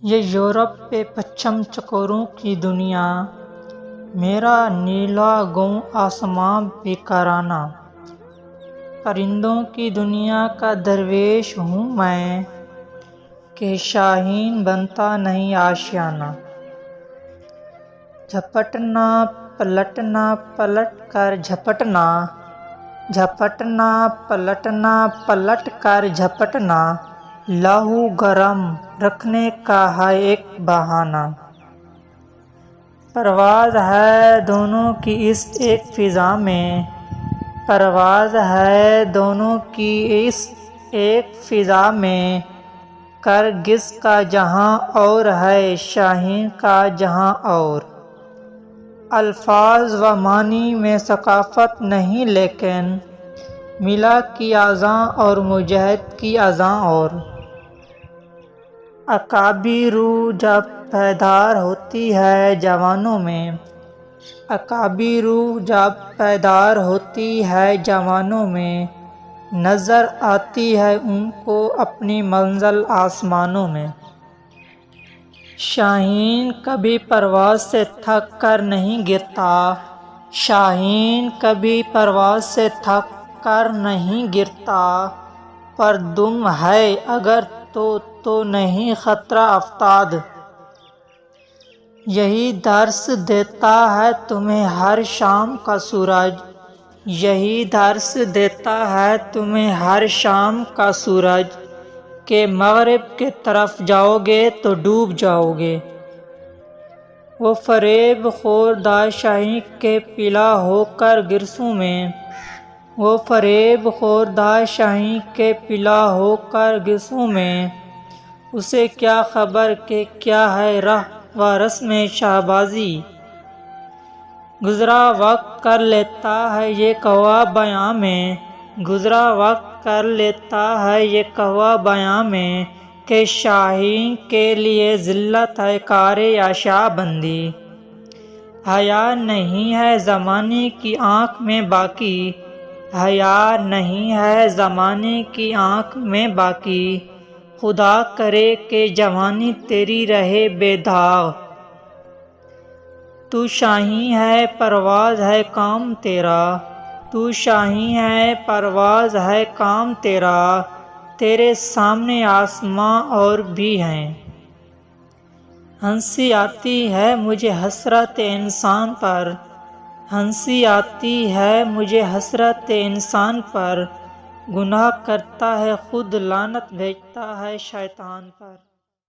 یہ یورپ پہ پچھم چکوروں کی دنیا، میرا نیلا گوں آسماں بے کرانہ، پرندوں کی دنیا کا درویش ہوں میں، کہ شاہین بنتا نہیں آشیانہ۔ جھپٹنا پلٹنا پلٹ کر جھپٹنا، جھپٹنا پلٹنا پلٹ کر جھپٹنا، لہو گرم رکھنے کا ہے ایک بہانہ۔ پرواز ہے دونوں کی اس ایک فضا میں، پرواز ہے دونوں کی اس ایک فضا میں، کرگس کا جہاں اور ہے شاہین کا جہاں اور۔ الفاظ و معنی میں ثقافت نہیں لیکن ملا کی اذاں اور مجاہد کی اذاں اور۔ عقابی روح جب بیدار ہوتی ہے جوانوں میں، عقابی روح جب بیدار ہوتی ہے جوانوں میں، نظر آتی ہے ان کو اپنی منزل آسمانوں میں۔ شاہین کبھی پرواز سے تھک کر نہیں گرتا، شاہین کبھی پرواز سے تھک کر نہیں گرتا، پر دم ہے اگر تو نہیں خطرہ افتاد۔ یہی درس دیتا ہے تمہیں ہر شام کا سورج، یہی درس دیتا ہے تمہیں ہر شام کا سورج، کہ مغرب کی طرف جاؤ گے تو ڈوب جاؤ گے۔ وہ فریب خور داشاہی کے پلا ہو کر گرسوں میں، وہ فریب خور داشاہی کے پلا ہو کر گرسوں میں، اسے کیا خبر کہ کیا ہے رہ و رسم شہبازی۔ گزرا وقت کر لیتا ہے یہ کوا بیاں میں، گزرا وقت کر لیتا ہے یہ کوا بیاں میں، کہ شاہین کے لیے ذلت ہے کار اشیاء بندی۔ حیا نہیں ہے زمانے کی آنکھ میں باقی، حیا نہیں ہے زمانے کی آنکھ میں باقی، خدا کرے کہ جوانی تیری رہے بے داغ۔ تو شاہین ہے پرواز ہے کام تیرا، تو شاہین ہے پرواز ہے کام تیرا، تیرے سامنے آسماں اور بھی ہیں۔ ہنسی آتی ہے مجھے حسرت انسان پر، ہنسی آتی ہے مجھے حسرت انسان پر، گناہ کرتا ہے خود لعنت بھیجتا ہے شیطان پر۔